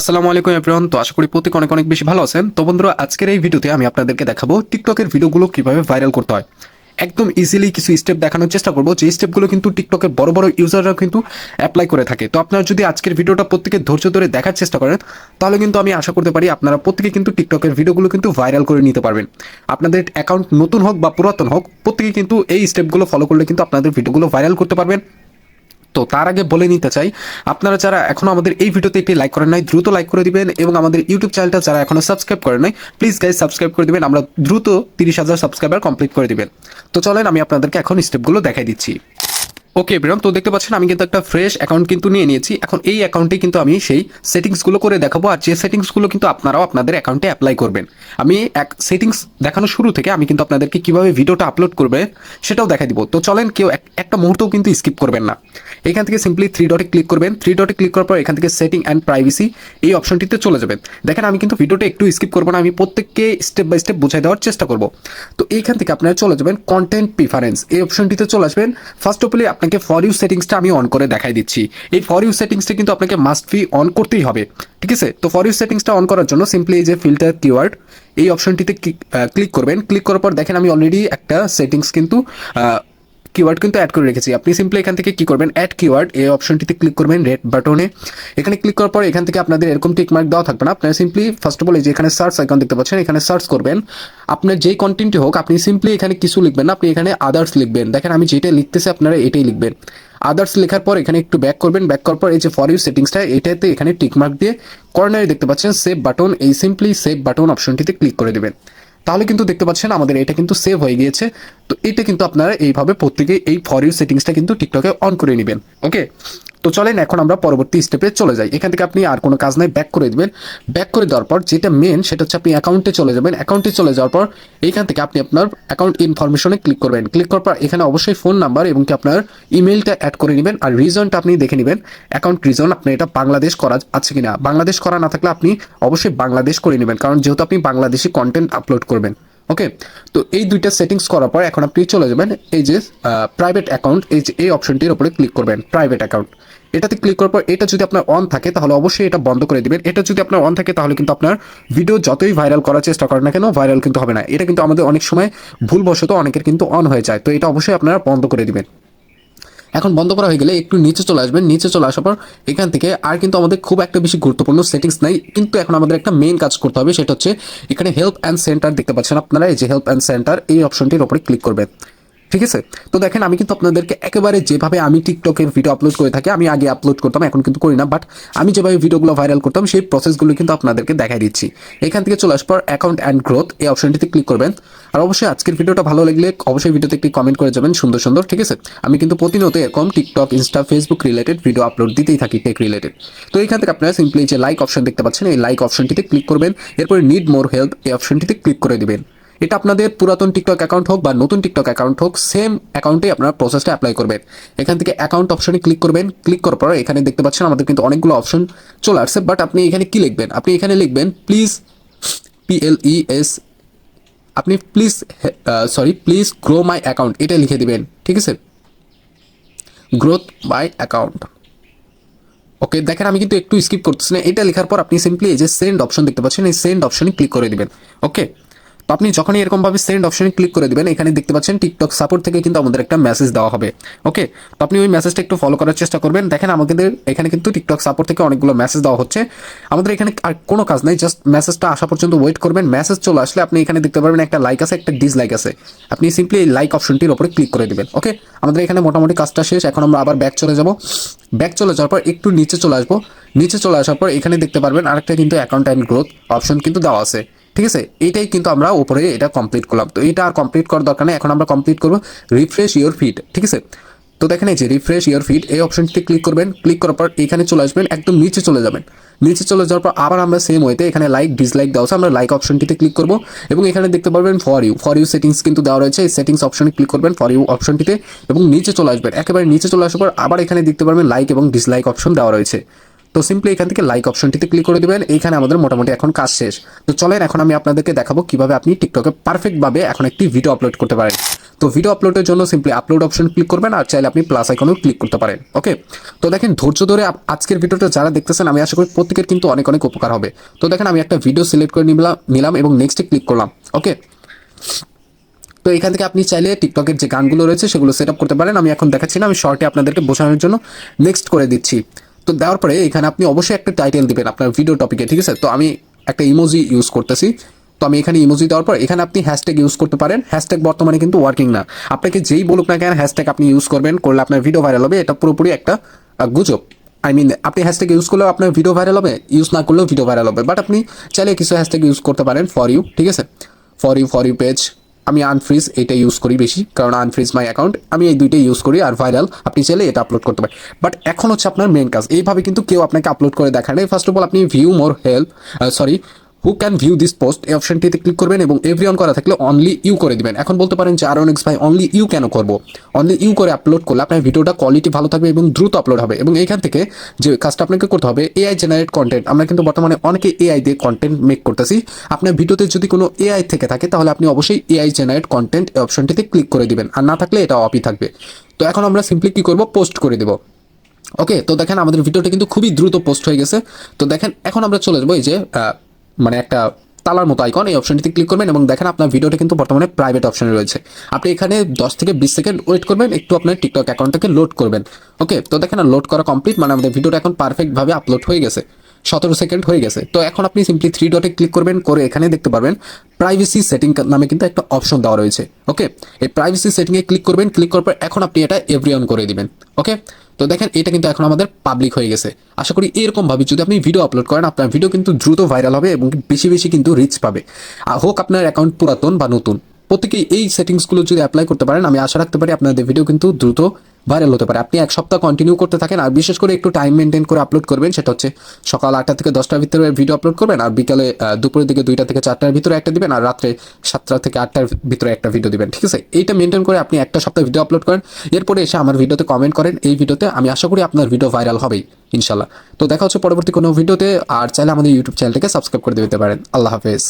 আসসালামু আলাইকুম এভরিওয়ান। তো আশা করি প্রত্যেকে অনেক অনেক বেশি ভালো আছেন। তো বন্ধুরা, আজকের এই ভিডিওতে আমি আপনাদেরকে দেখাবো টিকটকের ভিডিওগুলো কিভাবে ভাইরাল করতে হয়। একদম ইজিলি কিছু স্টেপ দেখানোর চেষ্টা করবো, যে স্টেপগুলো কিন্তু টিকটকের বড় বড় ইউজাররা কিন্তু অ্যাপ্লাই করে থাকে। তো আপনারা যদি আজকের ভিডিওটা প্রত্যেকে ধৈর্য ধরে দেখার চেষ্টা করেন, তাহলে কিন্তু আমি আশা করতে পারি আপনারা প্রত্যেকে কিন্তু টিকটকের ভিডিওগুলো কিন্তু ভাইরাল করে নিতে পারবেন। আপনাদের অ্যাকাউন্ট নতুন হোক বা পুরাতন হোক, প্রত্যেকে কিন্তু এই স্টেপগুলো ফলো করলে কিন্তু আপনাদের ভিডিওগুলো ভাইরাল করতে পারবেন। তো তার আগে বলে নিতে চাই, আপনারা যারা এখনো আমাদের এই ভিডিওতে একটি লাইক করেন নাই, দ্রুত লাইক করে দিবেন, এবং আমাদের ইউটিউব চ্যানেলটা যারা এখনো সাবস্ক্রাইব করেন নাই, প্লিজ গাইজ সাবস্ক্রাইব করে দিবেন। আমরা দ্রুত 30,000 সাবস্ক্রাইবার কমপ্লিট করে দিবেন। তো চলেন আমি আপনাদেরকে এখন স্টেপগুলো দেখাই দিচ্ছি। ওকে এভরিওয়ান, তো দেখতে পাচ্ছেন আমি কিন্তু একটা ফ্রেশ অ্যাকাউন্ট কিন্তু নিয়ে নিয়েছি। এখন এই অ্যাকাউন্টে কিন্তু আমি সেই সেটিংসগুলো করে দেখাবো, আর যে সেটিংসগুলো কিন্তু আপনারাও আপনাদের অ্যাকাউন্টে অ্যাপ্লাই করবেন। আমি এক সেটিংস দেখানো শুরু থেকে আমি কিন্তু আপনাদেরকে কিভাবে ভিডিওটা আপলোড করবে সেটাও দেখা দিব। তো চলেন, কেউ একটা মুহূর্তও কিন্তু স্কিপ করবেন না। এখান থেকে সিম্পলি থ্রি ডটে ক্লিক করবেন। থ্রি ডটে ক্লিক করার পর এখান থেকে সেটিং অ্যান্ড প্রাইভেসি এই অপশনটিতে চলে যাবেন। দেখেন আমি কিন্তু ভিডিওটা একটু স্কিপ করবো না, আমি প্রত্যেককে স্টেপ বাই স্টেপ বোঝাই দেওয়ার চেষ্টা করব। তো এইখান থেকে আপনারা চলে যাবেন কন্টেন্ট প্রিফারেন্স এই অপশনটিতে চলে আসবেন। ফার্স্ট অফ অল আপনাকে ফর ইউ সেটিংসটা আমি অন করে দেখাই দিচ্ছি। এই ফর ইউ সেটিংসটা কিন্তু আপনাকে মাস্ট বি অন করতেই হবে, ঠিক আছে? তো ফর ইউ সেটিংসটা অন করার জন্য সিম্পলি এই যে ফিল্টার কিওয়ার্ড এই অপশনটিতে ক্লিক করবেন। ক্লিক করার পর দেখেন আমি অলরেডি একটা সেটিংস কিন্তু কিওয়ার্ড কিন্তু অ্যাড করে রেখেছি। আপনি সিম্পলি এখান থেকে কি করবেন, অ্যাড কিওয়ার্ড এই অপশনটিতে ক্লিক করবেন রেড বাটনে। এখানে ক্লিক করার পর এখান থেকে আপনাদের এরকম টিক মার্ক দেওয়া থাকবে না, আপনারা সিম্পলি ফার্স্ট অফ অল এই যে এখানে সার্চ আইকন দেখতে পাচ্ছেন, এখানে সার্চ করবেন। আপনার যেই কন্টেন্টই হোক আপনি সিম্পলি এখানে কিছু লিখবেন না, আপনি এখানে আদার্স লিখবেন। দেখেন আমি যেটা লিখতেছি আপনারা এটাই লিখবেন। আদার্স লেখার পর এখানে একটু ব্যাক করবেন। ব্যাক করার পর এই যে ফর ইউ সেটিংসটা এটাতে এখানে টিক মার্ক দিয়ে কর্নারে দেখতে পাচ্ছেন সেভ বাটন, এই সিম্পলি সেভ বাটন অপশনটিতে ক্লিক করে দেবেন। তাহলে কিন্তু দেখতে পাচ্ছেন আমাদের এটা কিন্তু সেভ হয়ে গিয়েছে। তো এটা কিন্তু আপনারা এইভাবে প্রত্যেকে এই ফর ইউ সেটিংসটা কিন্তু টিকটকে অন করে নেবেন। ওকে, তো চলেন এখন আমরা পরবর্তী স্টেপে চলে যাই। এখান থেকে আপনি আর কোনো কাজ নাই, ব্যাক করে দেবেন। ব্যাক করে দেওয়ার পর যেটা মেন সেটা হচ্ছে আপনি অ্যাকাউন্টে চলে যাবেন। অ্যাকাউন্টে চলে যাওয়ার পর এইখান থেকে আপনি আপনার অ্যাকাউন্ট ইনফরমেশনে ক্লিক করবেন। ক্লিক করার পর এখানে অবশ্যই ফোন নাম্বার এবং কি আপনার ইমেলটা অ্যাড করে নেবেন। আর রিজনটা আপনি দেখে নেবেন, অ্যাকাউন্ট রিজন আপনার এটা বাংলাদেশ করা আছে কিনা। বাংলাদেশ করা না থাকলে আপনি অবশ্যই বাংলাদেশ করে নেবেন, কারণ যেহেতু আপনি বাংলাদেশি কন্টেন্ট আপলোড করবেন। ওকে, তো এই দুইটা সেটিংস করার পর এখন আপনি চলে যাবেন এই যে প্রাইভেট অ্যাকাউন্ট, এই যে এই অপশনটির উপরে ক্লিক করবেন, প্রাইভেট অ্যাকাউন্ট। এটাতে ক্লিক করার পর এটা যদি আপনার অন থাকে তাহলে অবশ্যই এটা বন্ধ করে দিবেন। এটা যদি আপনার অন থাকে তাহলে কিন্তু আপনার ভিডিও যতই ভাইরাল করার চেষ্টা করেন না কেন, ভাইরাল কিন্তু হবে না। এটা কিন্তু আমাদের অনেক সময় ভুলবশত অনেকের কিন্তু অন হয়ে যায়, তো এটা অবশ্যই আপনারা বন্ধ করে দিবেন। এখন বন্ধ করা হয়ে গেলে একটু নিচে চলে আসবেন। নিচে চলে আসার পর এখান থেকে আর কিন্তু আমাদের খুব একটা বেশি গুরুত্বপূর্ণ সেটিংস নাই, কিন্তু এখন আমাদের একটা মেইন কাজ করতে হবে, সেটা হচ্ছে এখানে হেল্প অ্যান্ড সেন্টার দেখতে পাচ্ছেন আপনারা, এই যে হেল্প অ্যান্ড সেন্টার এই অপশনটির উপরে ক্লিক করবেন। ঠিক আছে, তো দেখেন আমি কিন্তু আপনাদেরকে একেবারে যেভাবে আমি টিকটকের ভিডিও আপলোড করে থাকি, আমি আগে আপলোড করতাম এখন কিন্তু করি না, বাট আমি যেভাবে ভিডিওগুলো ভাইরাল করতাম সেই প্রসেসগুলো কিন্তু আপনাদেরকে দেখাই দিচ্ছি। এখান থেকে চলে আসার পর অ্যাকাউন্ট অ্যান্ড গ্রোথ এই অপশনটিতে ক্লিক করবেন। আর অবশ্যই আজকের ভিডিওটা ভালো লাগলে অবশ্যই ভিডিওতে একটি কমেন্ট করে যাবেন সুন্দর সুন্দর, ঠিক আছে? আমি কিন্তু প্রতিনিয়ত এরকম TikTok, Insta, Facebook related video upload দিতেই থাকি, টেক রিলেটেড। তো এখান থেকে আপনারা সিম্পলি যে লাইক অপশন দেখতে পাচ্ছেন এই লাইক অপশনটিতে ক্লিক করবেন। এরপরে নিড মোর হেল্প এই অপশনটিতে ক্লিক করে দিবেন। এটা আপনাদের পুরাতন টিকটক অ্যাকাউন্ট হোক বা নতুন টিকটক অ্যাকাউন্ট হোক, সেম অ্যাকাউন্টে আপনারা প্রসেসটা অ্যাপ্লাই করবেন। এখান থেকে অ্যাকাউন্ট অপশনে ক্লিক করবেন। ক্লিক করার পর এখানে দেখতে পাচ্ছেন আমাদের কিন্তু অনেকগুলো অপশন চলে আসছে, বাট আপনি এখানে কি লিখবেন, আপনি এখানে লিখবেন প্লিজ, PLES, আপনি please please grow my account এটা লিখে দিবেন, ঠিক আছে? Growth my account. ওকে, দেখেন আমি কিন্তু একটু স্কিপ করতেছি না। এটা লেখার পর আপনি সিম্পলি এই যে সেন্ড অপশন দেখতে পাচ্ছেন, এই সেন্ড অপশনে ক্লিক করে দিবেন। ওকে, তো আপনি যখনই এরকমভাবে সেন্ড অপশনে ক্লিক করে দেবেন, এখানে দেখতে পাচ্ছেন টিকটক সাপোর্ট থেকে কিন্তু আমাদের একটা মেসেজ দেওয়া হবে। ওকে, তো আপনি ওই মেসেজটা একটু ফলো করার চেষ্টা করবেন। দেখেন আমাদের এখানে কিন্তু টিকটক সাপোর্ট থেকে অনেকগুলো মেসেজ দেওয়া হচ্ছে। আমাদের এখানে আর কোনো কাজ নাই, জাস্ট মেসেজটা আসা পর্যন্ত ওয়েট করবেন। মেসেজ চলে আসলে আপনি এখানে দেখতে পারবেন একটা লাইক আছে, একটা ডিসলাইক আছে। আপনি সিম্পলি এই লাইক অপশনটির উপরে ক্লিক করে দেবেন। ওকে, আমাদের এখানে মোটামুটি কাজটা শেষ। এখন আমরা আবার ব্যাক চলে যাব। ব্যাক চলে যাওয়ার পর একটু নিচে চলে আসবো। নিচে চলে আসার পর এখানে দেখতে পারবেন আরেকটা কিন্তু অ্যাকাউন্ট অ্যান্ড গ্রোথ অপশন কিন্তু দেওয়া আছে, ঠিক আছে? এইটাই কিন্তু আমরা উপরে এটা কমপ্লিট করলাম। তো এটা আর কমপ্লিট করার দরকার নেই, এখন আমরা কমপ্লিট করবো রিফ্রেশ ইওর ফিড, ঠিক আছে? তো দেখেন এই যে রিফ্রেশ ইওর ফিড এই অপশনটিতে ক্লিক করবেন। ক্লিক করার পর এখানে চলে আসবেন, একদম নিচে চলে যাবেন। নিচে চলে যাওয়ার পর আবার আমরা সেম ওয়েতে এখানে লাইক ডিসলাইক দেওয়া আছে, আমরা লাইক অপশনটিতে ক্লিক করবো এবং এখানে দেখতে পারবেন ফর ইউ সেটিংস কিন্তু দেওয়া রয়েছে। এই সেটিংস অপশনে ক্লিক করবেন ফর ইউ অপশনটিতে এবং নিচে চলে আসবেন। একেবারে নিচে চলে আসার পর আবার এখানে দেখতে পারবেন লাইক এবং ডিসলাইক অপশন দেওয়া রয়েছে। তো সিম্পলি এখান থেকে লাইক অপশনটিতে ক্লিক করে দেবেন। এইখানে আমাদের মোটামুটি এখন কাজ শেষ। তো চলেন এখন আমি আপনাদেরকে দেখাবো কিভাবে আপনি টিকটকে পারফেক্টভাবে এখন একটি ভিডিও আপলোড করতে পারেন। তো ভিডিও আপলোডের জন্য সিম্পলি আপলোড অপশন ক্লিক করবেন, আর চাইলে আপনি প্লাস আইকনেও ক্লিক করতে পারেন। ওকে, তো দেখেন ধৈর্য ধরে আজকের ভিডিওটা যারা দেখতেছেন আমি আশা করি প্রত্যেকের কিন্তু অনেক অনেক উপকার হবে। তো দেখেন আমি একটা ভিডিও সিলেক্ট করে নিলাম এবং নেক্সটে ক্লিক করলাম। ওকে, তো এখান থেকে আপনি চাইলে টিকটকের যে গানগুলো রয়েছে সেগুলো সেট আপ করতে পারেন। আমি এখন দেখাচ্ছি না, আমি শর্টে আপনাদেরকে বোঝানোর জন্য নেক্সট করে দিচ্ছি। তো দেওয়ার পরে এখানে আপনি অবশ্যই একটা টাইটেল দিবেন আপনার ভিডিও টপিকে, ঠিক আছে। তো আমি একটা ইমোজি ইউজ করতেছি, তো আমি এখানে ইমোজি দেওয়ার পর এখানে আপনি হ্যাশট্যাগ ইউজ করতে পারেন। হ্যাশট্যাগ বর্তমানে কিন্তু ওয়ার্কিং না, আপনাকে যেই বলুক না কেন হ্যাশট্যাগ আপনি ইউজ করবেন, করলে আপনার ভিডিও ভাইরাল হবে, এটা পুরোপুরি একটা গুজব। আই মিন আপনি হ্যাশট্যাগ ইউজ করলেও আপনার ভিডিও ভাইরাল হবে, ইউজ না করলেও ভিডিও ভাইরাল হবে। বাট আপনি চাইলে কিছু হ্যাশট্যাগ ইউজ করতে পারেন, ফর ইউ, ঠিক আছে, ফর ইউ পেজ। আমি আনফ্রিজ এটা ইউজ করি বেশি, কারণ আনফ্রিজ মাই অ্যাকাউন্ট, আমি এই দুইটাই ইউজ করি। আর ভাইরাল আপনি চাইলে এটা আপলোড করতে পারেন। বাট এখন হচ্ছে আপনার মেন কাজ, এইভাবে কিন্তু কেউ আপনাকে আপলোড করে দেখায় না। ফার্স্ট অফ অল আপনি view more help who can view this post এই অপশনটিতে ক্লিক করবেন এবং এভরি অন করা থাকলে অনলি ইউ করে দিবেন। এখন বলতে পারেন যে আরওনেক্স ভাই অনলি ইউ কেন করবো? অনলি ইউ করে আপলোড করলে আপনার ভিডিওটা কোয়ালিটি ভালো থাকবে এবং দ্রুত আপলোড হবে। এবং এইখান থেকে যে কাজটা আপনাকে করতে হবে, এআই জেনারেট কন্টেন্ট। আমরা কিন্তু বর্তমানে অনেকে এআই দিয়ে কন্টেন্ট মেক করতেছি। আপনার ভিডিওতে যদি কোনো এআই থেকে থাকে তাহলে আপনি অবশ্যই এআই জেনারেট কন্টেন্ট এই অপশনটিতে ক্লিক করে দিবেন, আর না থাকলে এটা অফই থাকবে। তো এখন আমরা সিম্পলি কী করবো, পোস্ট করে দেবো। ওকে, তো দেখেন আমাদের ভিডিওটা কিন্তু খুবই দ্রুত পোস্ট হয়ে গেছে। তো দেখেন এখন আমরা চলে যাবো এই যে মানে একটা তালার মতো আইকন, এই অপশনটিতে ক্লিক করবেন এবং দেখেন আপনার ভিডিওটা কিন্তু বর্তমানে প্রাইভেট অপশনে রয়েছে। আপনি এখানে 10 থেকে 20 সেকেন্ড ওয়েট করবেন, একটু আপনার টিকটক অ্যাকাউন্টটাকে লোড করবেন। ওকে, তো দেখেন লোড করা কমপ্লিট, মানে আমাদের ভিডিওটা এখন পারফেক্টভাবে আপলোড হয়ে গেছে, 17 সেকেন্ড হয়ে গেছে। তো এখন আপনি সিম্পলি 3 ডটে ক্লিক করবেন, করে এখানে দেখতে পারবেন প্রাইভেসি সেটিং নামে কিন্তু একটা অপশন দেওয়া রয়েছে। ওকে, এই প্রাইভেসি সেটিংয়ে ক্লিক করবেন, ক্লিক করার পর এখন আপনি এটা এভরি অন করে দিবেন। ওকে, তো দেখেন এটা কিন্তু এখন আমাদের পাবলিক হয়ে গেছে। আশা করি এরকমভাবে যদি আপনি ভিডিও আপলোড করেন আপনার ভিডিও কিন্তু দ্রুত ভাইরাল হবে এবং বেশি বেশি কিন্তু রিচ পাবে, হোক আপনার অ্যাকাউন্ট পুরাতন বা নতুন। প্রত্যেকেই এই সেটিংসগুলো যদি অ্যাপ্লাই করতে পারেন আমি আশা রাখতে পারি আপনাদের ভিডিও কিন্তু দ্রুত ভাইরাল হতে পারে। আপনি এক সপ্তাহ কন্টিনিউ করতে থাকেন, আর বিশেষ করে একটু টাইম মেনটেন করে আপলোড করবেন। সেটা হচ্ছে সকাল 8টা থেকে 10টার ভিতরে ভিডিও আপলোড করবেন, আর বিকালে দুপুরের দিকে 2টা থেকে 4টার ভিতরে একটা দিবেন, আর রাত্রে 7টা থেকে 8টার ভিতরে একটা ভিডিও দিবেন, ঠিক আছে। এইটা মেনটেন করে আপনি একটা সপ্তাহ ভিডিও আপলোড করেন, এরপরে এসে আমার ভিডিওতে কমেন্ট করেন এই ভিডিওতে, আমি আশা করি আপনার ভিডিও ভাইরাল হবেই ইনশাল্লাহ। তো দেখা হচ্ছে পরবর্তী কোনো ভিডিওতে, আর চাইলে আমাদের ইউটিউব চ্যানেলটাকে সাবস্ক্রাইব করে দিতে পারেন। আল্লাহ হাফেজ।